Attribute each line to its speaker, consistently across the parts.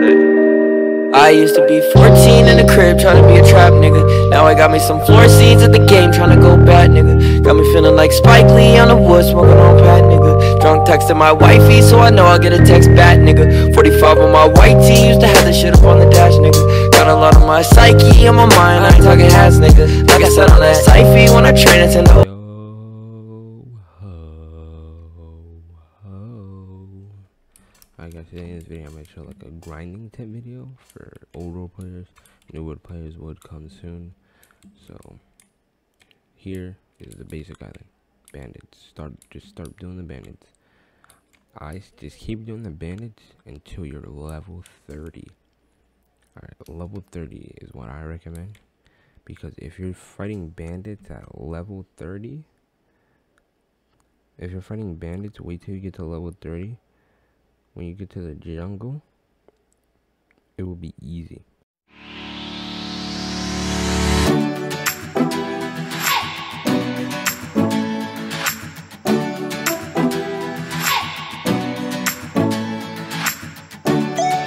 Speaker 1: I used to be 14 in the crib trying to be a trap nigga. Now I got me some floor seats at the game trying to go bad nigga. Got me feeling like Spike Lee on the wood smoking on pat nigga. Drunk texting my wifey so I know I'll get a text back nigga. 45 on my white tee, used to have this shit up on the dash nigga. Got a lot on my psyche on my mind, I ain't talking hats nigga. Like I said on that Syfy when I train it to know.
Speaker 2: Alright guys, today in this video I'm going to show like a grinding tip video for old world players. New world players would come soon. So here is the basic island. Bandits. Just start doing the bandits. Just keep doing the bandits until you're level 30. Alright, level 30 is what I recommend. Because if you're fighting bandits at level 30, wait till you get to level 30. When you get to the jungle, it will be easy.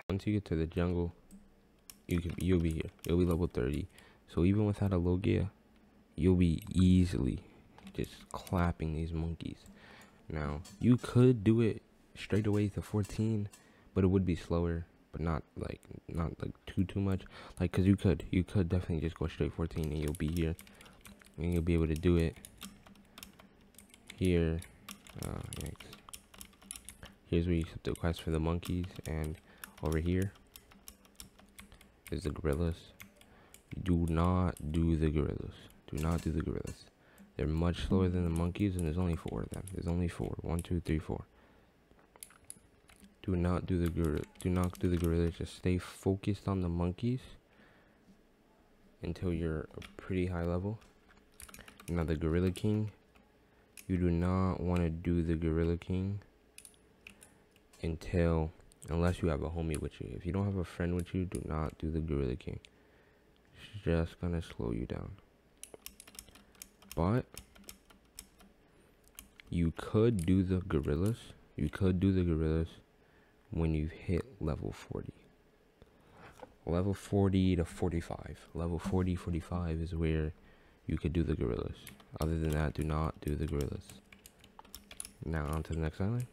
Speaker 2: Once you get to the jungle, you'll be here. You'll be level 30. So even without a Logia, you'll be easily just clapping these monkeys. Now, you could do it straight away to 14, but it would be slower, but not like too much, like, because you could definitely just go straight 14 and you'll be here and you'll be able to do it here. Here's where you set the quest for the monkeys, and over here is the gorillas. Do not do the gorillas. They're much slower than the monkeys, and there's only 4 of them. There's only 4. 1, 2, 3, 4. Do not do the gorillas. Just stay focused on the monkeys until you're a pretty high level. Now the Gorilla King, you do not want to do the Gorilla King unless you have a homie with you. If you don't have a friend with you, do not do the Gorilla King. It's just gonna slow you down. But you could do the gorillas. When you hit level 40. Level 40 to 45. Level 40, 45 is where you could do the gorillas. Other than that, do not do the gorillas. Now on to the next island.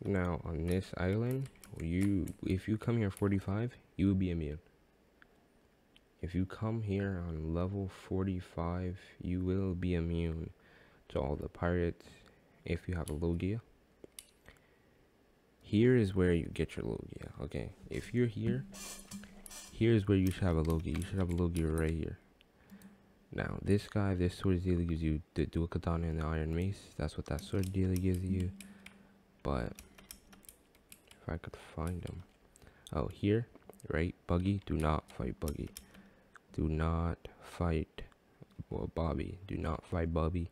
Speaker 2: Now on this island, if you come here 45, you will be immune. If you come here on level 45, you will be immune to all the pirates if you have a Logia. Here is where you get your Logia. Okay, if you're here, here's where you should have a Logia. You should have a Logia right here. Now this sword dealer gives you the dual katana and the iron mace. That's what that sword dealer gives you. But if I could find them. Oh, here, right? Buggy. Do not fight Buggy. Do not fight Bobby. Do not fight Bobby.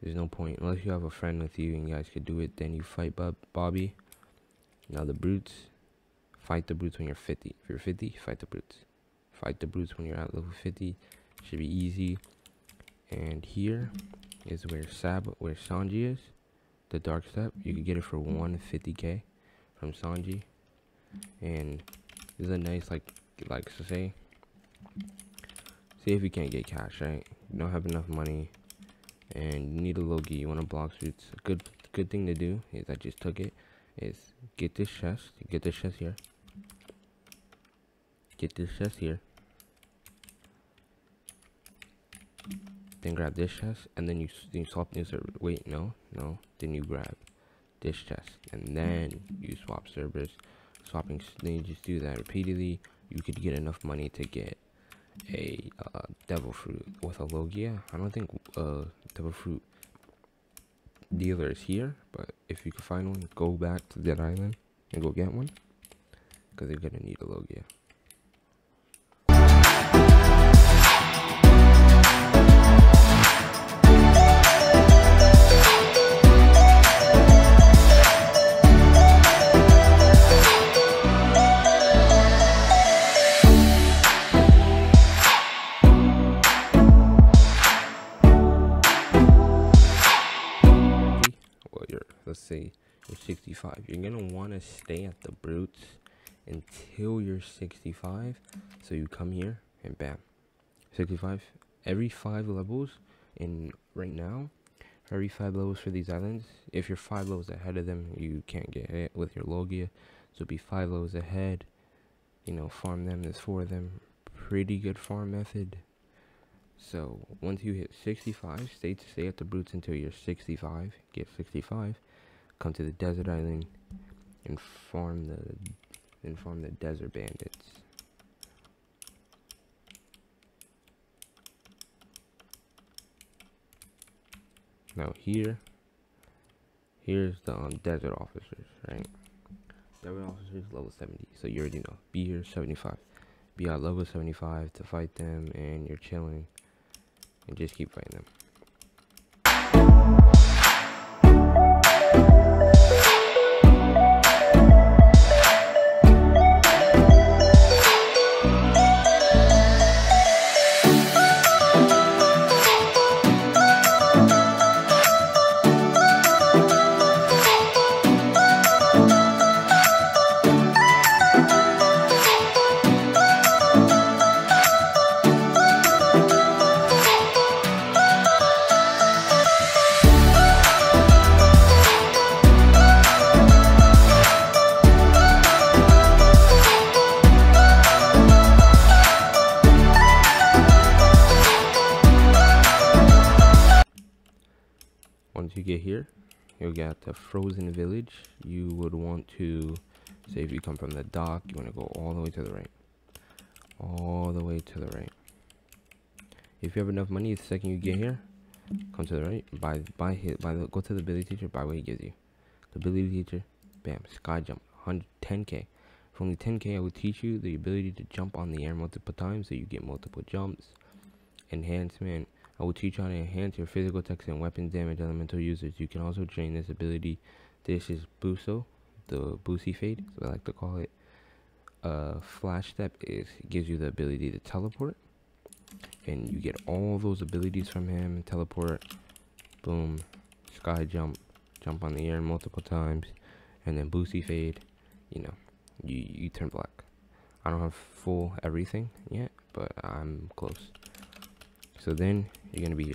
Speaker 2: There's no point. Unless you have a friend with you and you guys could do it, then you fight Bobby. Now the brutes. Fight the brutes when you're 50. If you're 50, fight the brutes. Fight the brutes when you're at level 50. Should be easy. And here is where Sanji is. The dark step. You could get it for 150k. From Sanji, and this is a nice like to say if you can't get cash, right? You don't have enough money and you need a Logia, you want to block suits. A good thing to do is I just took it is get this chest here, then grab this chest, and then you swap new server. Wait, no, then you grab this chest, and then you swap servers. Then you just do that repeatedly. You could get enough money to get a devil fruit with a Logia. I don't think devil fruit dealer is here, but if you can find one, go back to Dead Island and go get one, because they're gonna need a Logia. Let's say you're 65. You're gonna want to stay at the brutes until you're 65. So you come here and bam, 65. Every 5 levels in right now, every 5 levels for these islands. If you're 5 levels ahead of them, you can't get hit with your Logia. So be 5 levels ahead. You know, farm them. There's 4 of them. Pretty good farm method. So once you hit 65, stay at the brutes until you're 65. Get 65. Come to the desert island and farm the desert bandits. Now here's the desert officers, right? Desert officers level 70. So you already know. Be here 75. Be at level 75 to fight them, and you're chilling and just keep fighting them. Once you get here, you'll get the frozen village. You would want to, say if you come from the dock, you want to go all the way to the right. All the way to the right. If you have enough money, the second you get here, come to the right, go to the ability teacher, buy what he gives you. The ability teacher, bam, sky jump, 10k. For only 10k, I will teach you the ability to jump on the air multiple times, so you get multiple jumps. Enhancement. I will teach you how to enhance your physical attacks and weapons damage elemental users. You can also train this ability. This is Buso, the Boosie Fade, so I like to call it. Flash Step gives you the ability to teleport, and you get all those abilities from him. Teleport, boom, sky jump, jump on the air multiple times, and then Boosie Fade. You know, you turn black. I don't have full everything yet, but I'm close. So then you're gonna be here.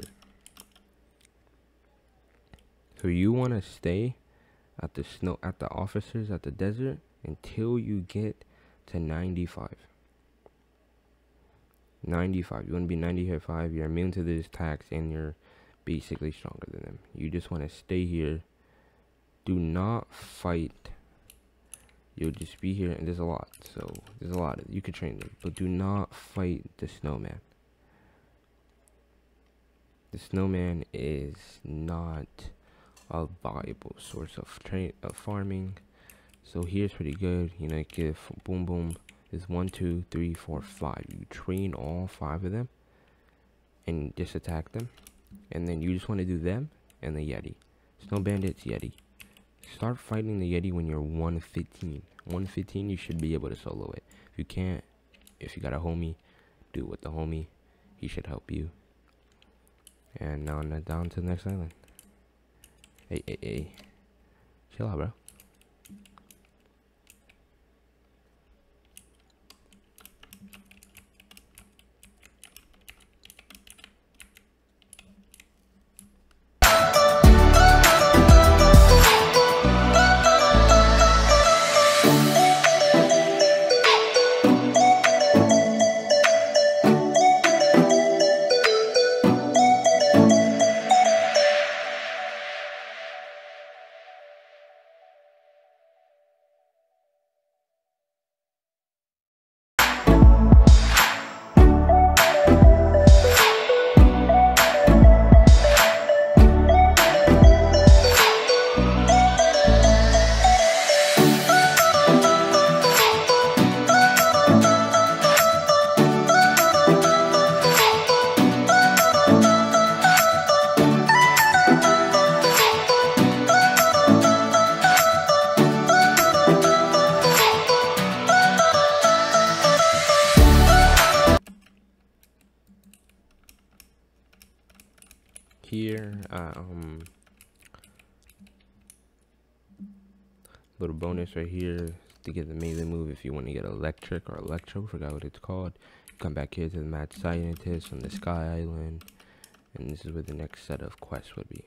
Speaker 2: So you want to stay at the officers at the desert until you get to 95. 95. You want to be 95. You're immune to this tax, and you're basically stronger than them. You just want to stay here. Do not fight. You'll just be here, and there's a lot. So there's a lot. You could train them, but do not fight the snowman. The snowman is not a viable source of farming. So here's pretty good. You know, give boom boom is 1, 2, 3, 4, 5. You train all 5 of them and just attack them, and then you just want to do them and the Yeti. Snow bandits, Yeti. Start fighting the Yeti when you're 115. 115, you should be able to solo it. If you can't, if you got a homie, do it with the homie. He should help you. And now down to the next island. Hey. Chill out, bro. Little bonus right here to get the melee move if you want to get electric or electro, forgot what it's called. Come back here to the mad scientist on the sky island, and this is where the next set of quests would be.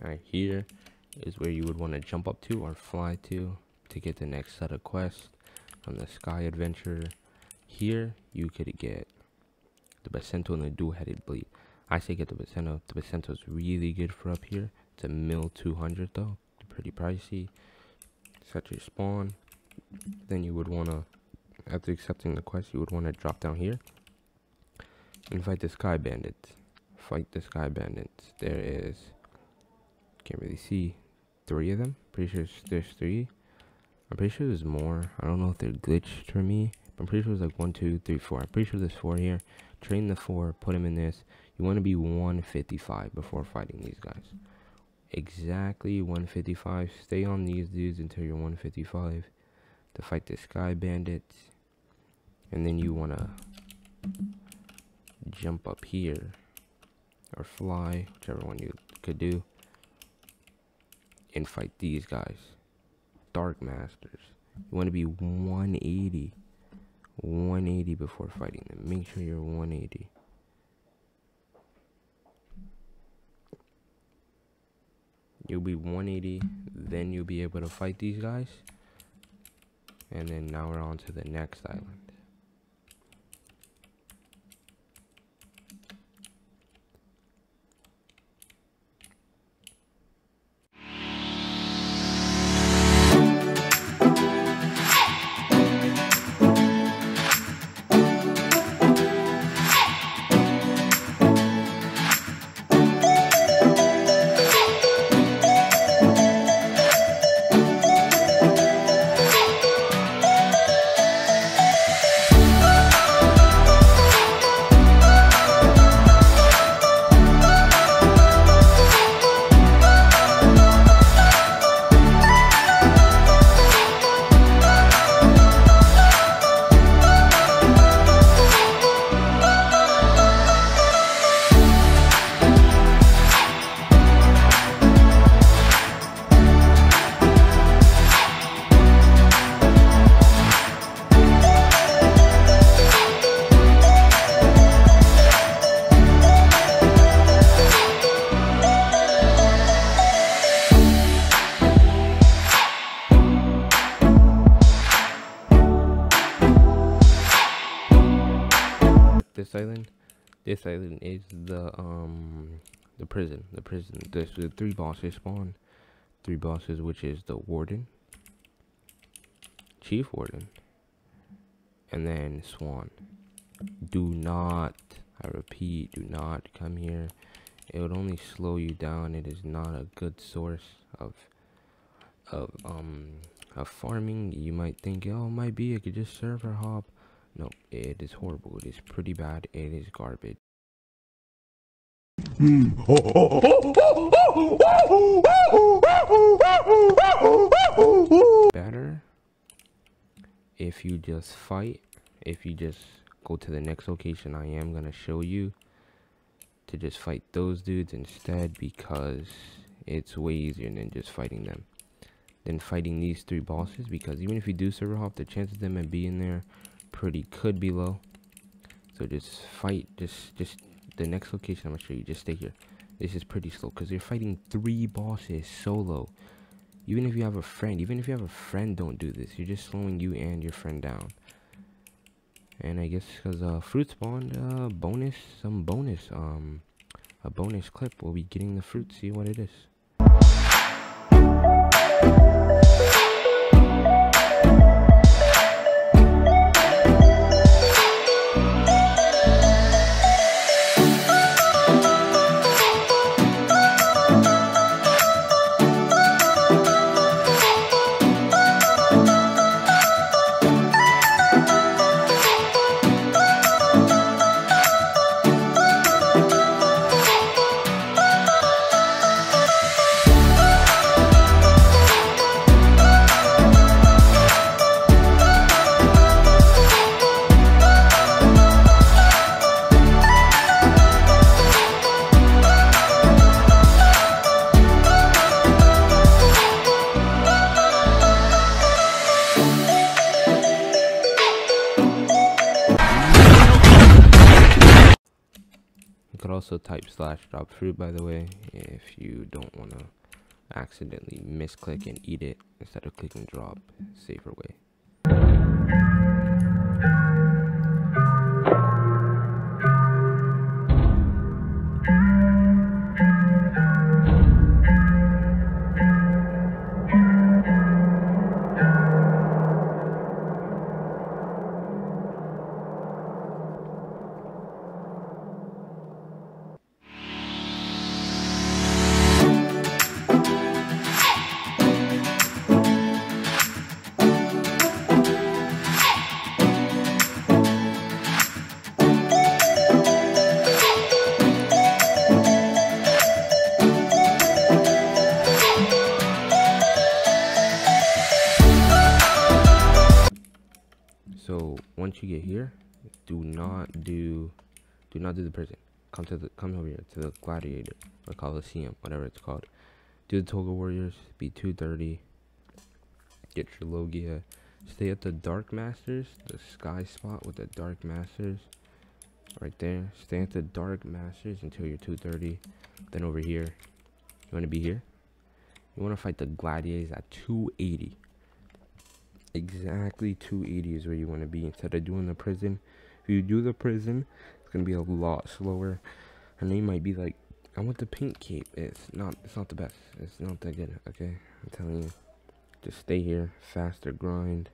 Speaker 2: Alright, here is where you would want to jump up to or fly to get the next set of quests from the Sky Adventure. Here, you could get the Basento and the Dual-Headed Blade. I say get the Basento. The Basento is really good for up here. It's a mil 200 though. Pretty pricey. Set your spawn. Then you would want to, after accepting the quest, you would want to drop down here and fight the Sky Bandits. Fight the Sky Bandits. There is, can't really see, 3 of them. Pretty sure there's 3. I'm pretty sure there's more. I don't know if they're glitched for me. I'm pretty sure there's like 1, 2, 3, 4. I'm pretty sure there's 4 here. Train the 4, put them in this. You want to be 155 before fighting these guys. Exactly 155. Stay on these dudes until you're 155 to fight the Sky Bandits. And then you want to jump up here or fly, whichever one you could do, and fight these guys, Dark Masters. You want to be 180 before fighting them. Make sure you're 180. You'll be 180, then you'll be able to fight these guys. And then now we're on to the next island. This island is the prison. There's the 3 bosses spawn. 3 bosses, which is the Warden, Chief Warden, and then Swan. Do not, I repeat, do not come here. It would only slow you down. It is not a good source of farming. You might think, oh, it might be, I could just server hop. No, it is horrible. It is pretty bad. It is garbage. Better if you just fight. If you just go to the next location I am gonna show you, to just fight those dudes instead, because it's way easier than just fighting them. Than fighting these 3 bosses, because even if you do server hop, the chances of them being there could be low. So just fight, just the next location I'm gonna show you, just stay here. This is pretty slow because you're fighting 3 bosses solo. Even if you have a friend, don't do this. You're just slowing you and your friend down. And I guess because fruit spawned, a bonus clip, we'll be getting the fruit, see what it is. also type /drop fruit, by the way, if you don't want to accidentally misclick and eat it instead of clicking drop. Safer way. So once you get here, do not do the prison. Come over here to the gladiator or coliseum, whatever it's called. Do the Toga Warriors, be 230. Get your Logia. Stay at the Dark Masters, the sky spot with the Dark Masters, right there. Stay at the Dark Masters until you're 230. Then over here, you want to be here. You want to fight the gladiators at 280. Exactly 280 is where you want to be instead of doing the prison. If you do the prison, it's gonna be a lot slower. Her name might be like, I want the pink cape. It's not the best. It's not that good. Okay, I'm telling you. Just stay here, faster grind,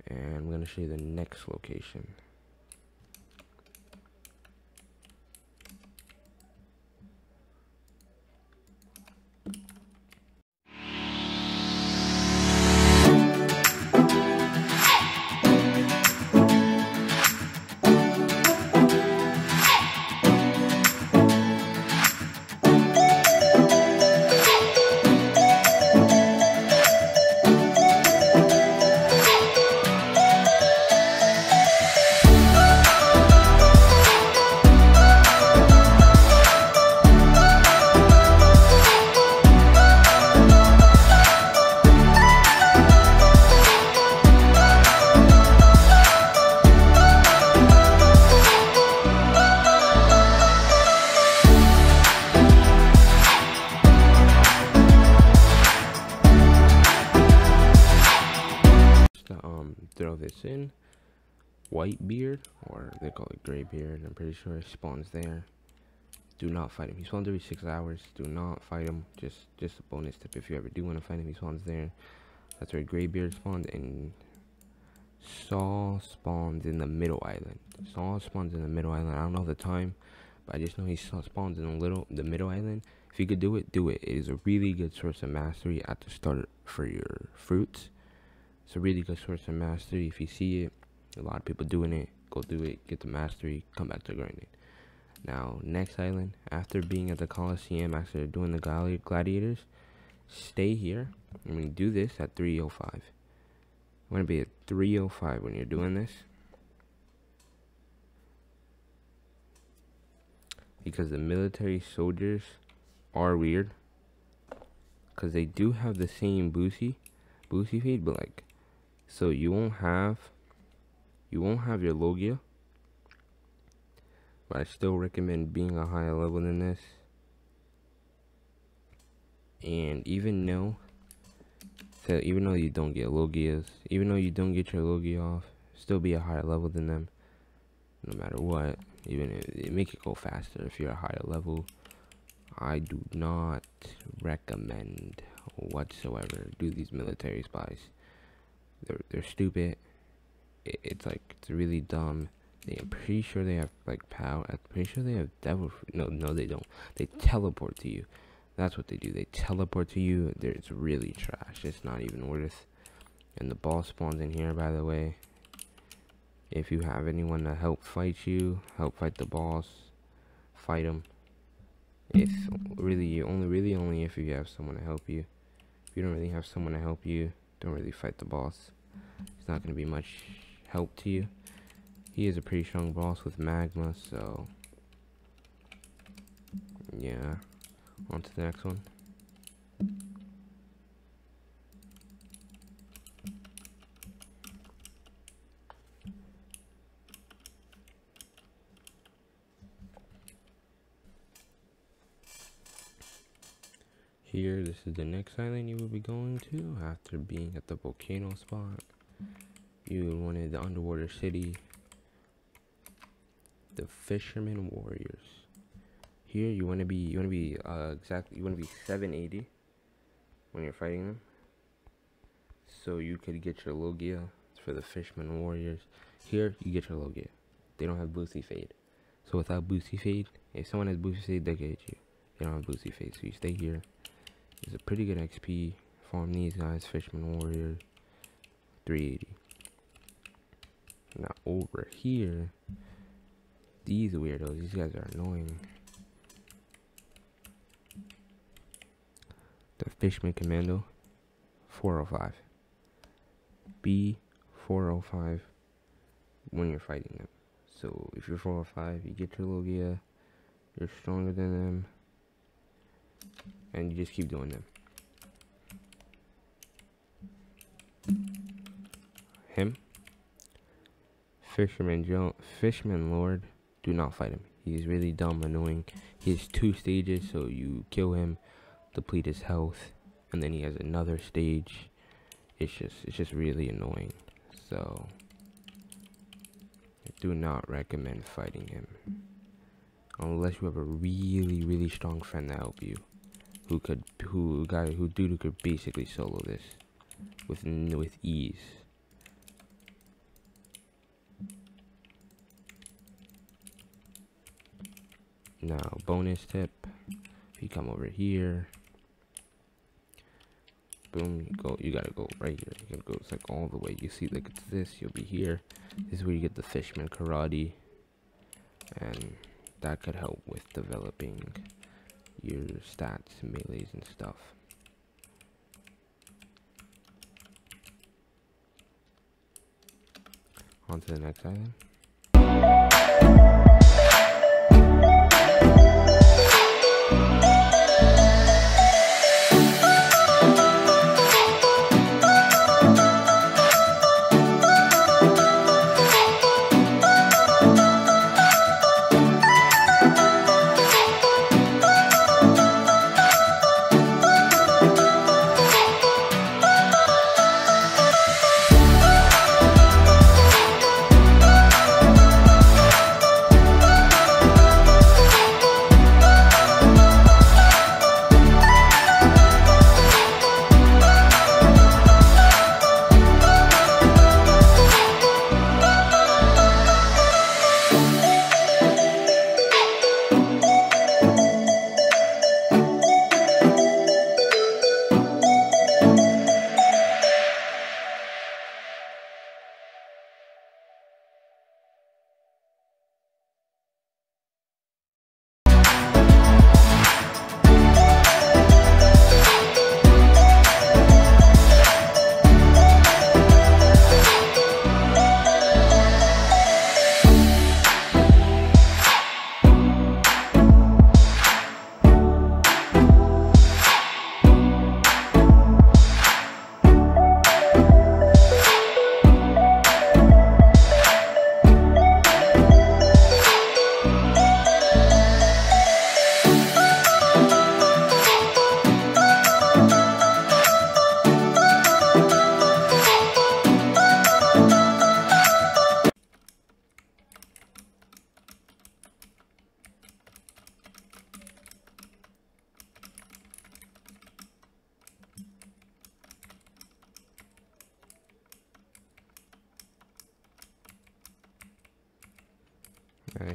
Speaker 2: and I'm gonna show you the next location. Throw this in. Whitebeard, or they call it Graybeard, I'm pretty sure, spawns there. Do not fight him. He spawns every 6 hours. Do not fight him. Just a bonus tip if you ever do want to fight him. He spawns there. That's where Graybeard spawned, and Saw spawns in the middle island. Saw spawns in the middle island. I don't know the time, but I just know he spawns in the middle island. If you could do it, do it. It is a really good source of mastery at the start for your fruits. It's a really good source of mastery. If you see it, a lot of people doing it, go do it, get the mastery, come back to grinding. Now, next island, after being at the Coliseum, after doing the gladiators, stay here. I'm going to do this at 305. I'm going to be at 305 when you're doing this. Because the military soldiers are weird. Because they do have the same boosie feed, but like, so you won't have your Logia, but I still recommend being a higher level than this. And even though you don't get Logias, even though you don't get your Logia off, still be a higher level than them, no matter what. Even if it make it go faster if you're a higher level. I do not recommend whatsoever do these military spies. They're stupid. It's really dumb. I'm pretty sure they have like power. I'm pretty sure they have devil fruit. No, they don't. They teleport to you. That's what they do. They teleport to you. It's really trash. It's not even worth. And the boss spawns in here, by the way. If you have anyone to help fight you, help fight the boss, fight him. If really, only if you have someone to help you. If you don't really have someone to help you, don't really fight the boss. It's not going to be much help to you. He is a pretty strong boss with magma, so yeah. On to the next one. Here, this is the next island you will be going to after being at the volcano spot. You wanted the underwater city, the Fisherman Warriors. Here, you want to be 780 when you're fighting them, so you could get your Logia for the Fisherman Warriors. Here, you get your Logia. They don't have boosty fade, so without boosty fade, if someone has boosty fade, they can hit you. They don't have boosty fade, so you stay here. It's a pretty good XP. Farm these guys, Fisherman Warrior, 380. Now over here, these weirdos, these guys are annoying. The Fishman Commando, 405. Be 405 when you're fighting them. So if you're 405, you get your Logia, you're stronger than them, and you just keep doing them. Him, Fishman Lord, do not fight him. He's really dumb, annoying. He has 2 stages, so you kill him, deplete his health, and then he has another stage. It's just really annoying. So I do not recommend fighting him unless you have a really strong friend to help you, who could basically solo this with ease. Now, bonus tip, if you come over here, boom, you gotta go right here. You gotta go, it's like all the way. You see, like, it's this, you'll be here. This is where you get the Fishman Karate, and that could help with developing your stats, melees, and stuff. On to the next island.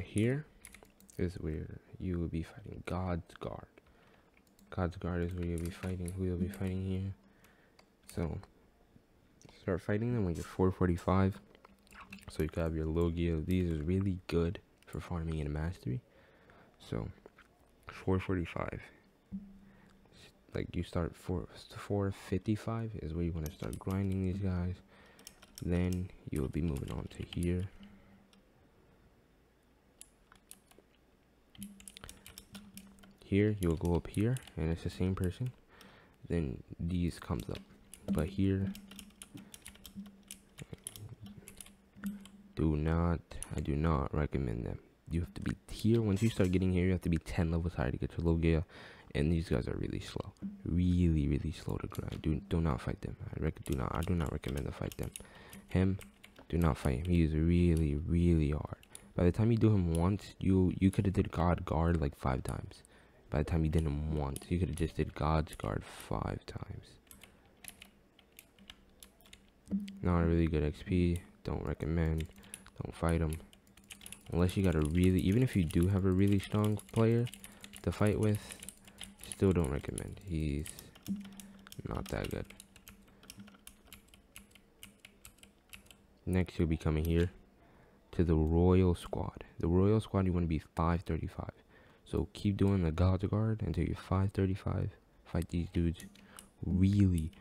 Speaker 2: Here is where you will be fighting God's Guard. God's Guard is where you'll be fighting. Who you'll be fighting here. So start fighting them when you're 445. So you can have your Logia. These are really good for farming in mastery. So 445. Like you start 455 is where you want to start grinding these guys. Then you will be moving on to here. Here you'll go up here and it's the same person, then these comes up, but here I do not recommend them. You have to be here. Once you start getting here, you have to be 10 levels higher to get your Logia, and these guys are really slow, really slow to grind. Do not fight them. I do not recommend to fight them. Him, do not fight him. He is really hard. By the time you do him once, you could have did God guard like 5 times. By the time you did him once, you could have just did God's guard 5 times. Not a really good XP. Don't recommend. Don't fight him. Unless you got a really, even if you do have a really strong player to fight with, still don't recommend. He's not that good. Next, you'll be coming here to the Royal Squad. The Royal Squad, you want to be 535. So keep doing the God's Guard until you're 535. Fight these dudes. Really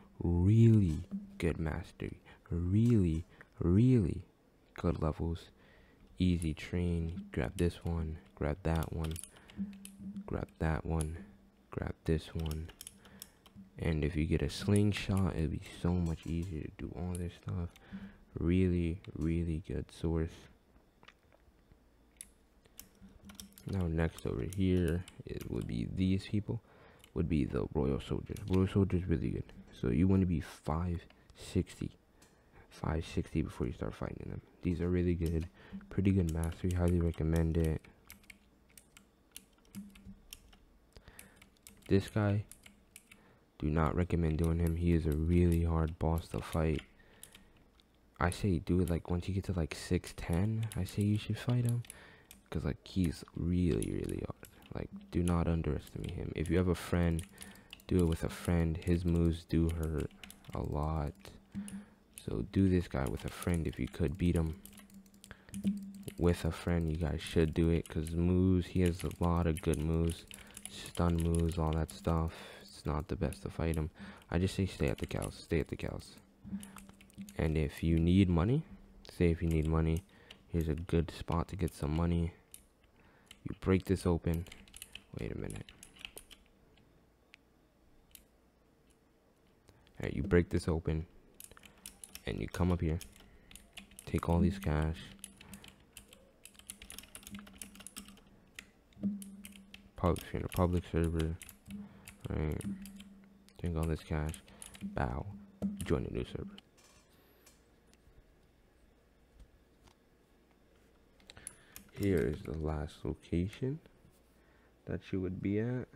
Speaker 2: good mastery. Really good levels. Easy train. Grab this one. Grab that one. Grab that one. Grab this one. And if you get a slingshot, it'll be so much easier to do all this stuff. Really good source. Now next over here, it would be these people. Would be the Royal Soldiers. Royal Soldiers really good. So you want to be 560 before you start fighting them. These are really good. Pretty good mastery. Highly recommend it. This guy, do not recommend doing him. He is a really hard boss to fight. I say do it like once you get to like 610. I say you should fight him, because like he's really hard. Like, do not underestimate him. If you have a friend, do it with a friend. His moves do hurt a lot. So do this guy with a friend if you could beat him. With a friend, you guys should do it, because moves, he has a lot of good moves. Stun moves, all that stuff. It's not the best to fight him. I just say stay at the cows. Stay at the cows. And if you need money, say if you need money, here's a good spot to get some money. You break this open. Wait a minute. Alright, you break this open. And you come up here. Take all these cash. If you're in a public server. Alright. Take all this cash. Bow. Join a new server. Here is the last location that you would be at,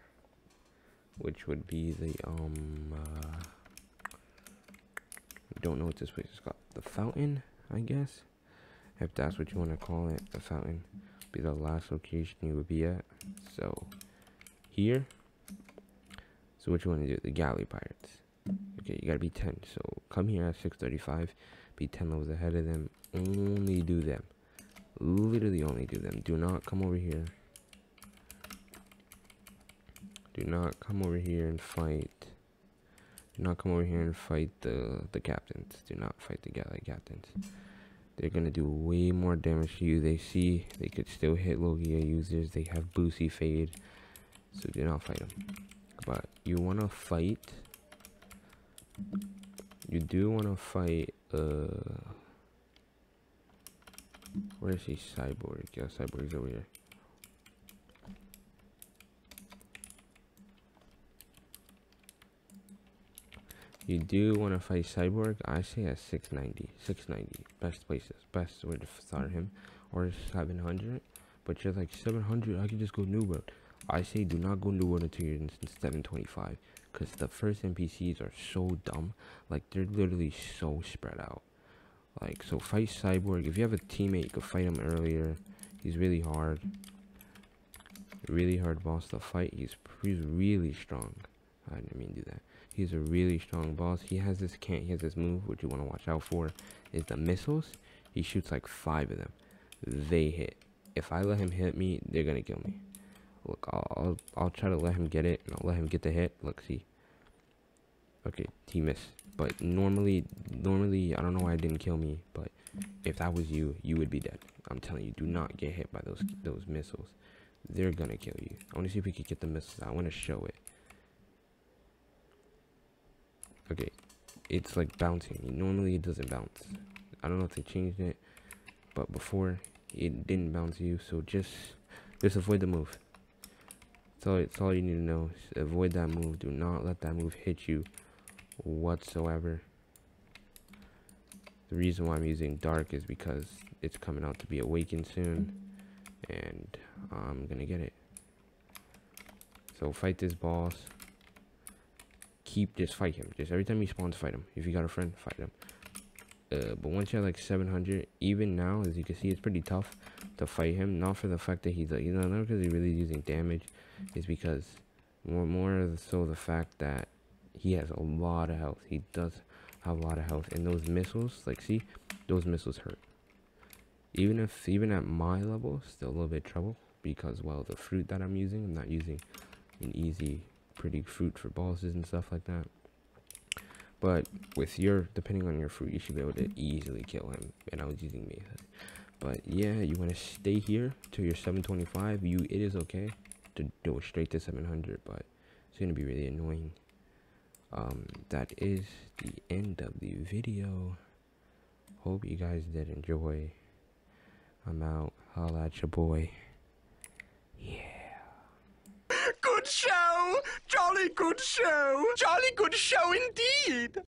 Speaker 2: which would be the I don't know what this place is called. The Fountain, I guess, if that's what you want to call it. The Fountain be the last location you would be at. So here, so what you want to do? The Galley Pirates. Okay, you gotta be 10. So come here at 635, be 10 levels ahead of them. Only do them. Literally only do them. Do not come over here. Do not come over here and fight. Do not come over here and fight the captains. Do not fight the galley captains. They're gonna do way more damage to you. They see they could still hit Logia users. They have Boosie Fade. So do not fight them. But you wanna fight. You do wanna fight where is he? Cyborg. Yeah, Cyborg's over here. You do want to fight Cyborg. I say at 690. 690. Best places. Best way to start him. Or 700. But you're like 700. I can just go New World. I say do not go New World until you're in 725. Because the first NPCs are so dumb. Like, they're literally so spread out. Like, so fight Cyborg. If you have a teammate, you could fight him earlier. He's really hard. Really hard boss to fight. He's really strong. I didn't mean to do that. He's a really strong boss. He has this move, which you want to watch out for, is the missiles. He shoots like 5 of them. They hit. If I let him hit me, they're gonna kill me. Look, I'll try to let him get it, and I'll let him get the hit. Look, see. Okay, he missed. But normally, I don't know why it didn't kill me, but if that was you, you would be dead. I'm telling you, do not get hit by those missiles. They're gonna kill you. I want to see if we could get the missiles. I want to show it. Okay, it's like bouncing. Normally it doesn't bounce. I don't know if they changed it, but before it didn't bounce you. So just avoid the move. It's all you need to know. Avoid that move. Do not let that move hit you whatsoever. The reason why I'm using Dark is because it's coming out to be Awakened soon, and I'm gonna get it. So fight this boss. Just fight him. Just every time he spawns, fight him. If you got a friend, fight him. But once you're like 700, even now, as you can see, it's pretty tough to fight him. Not for the fact that he's like, you know, not because he's really using damage. It's because more so the fact that he has a lot of health. He does have a lot of health, and those missiles, like, see, those missiles hurt. Even at my level, still a little bit of trouble because, well, the fruit that I'm using, I'm not using an easy, pretty fruit for bosses and stuff like that. But with depending on your fruit, you should be able to easily kill him. And I was using Mesa. But yeah, you want to stay here till you're 725. It is okay to go straight to 700, but it's gonna be really annoying. That is the end of the video. Hope you guys did enjoy. I'm out. Holla at your boy. Yeah.
Speaker 3: Good show! Jolly good show! Jolly good show indeed!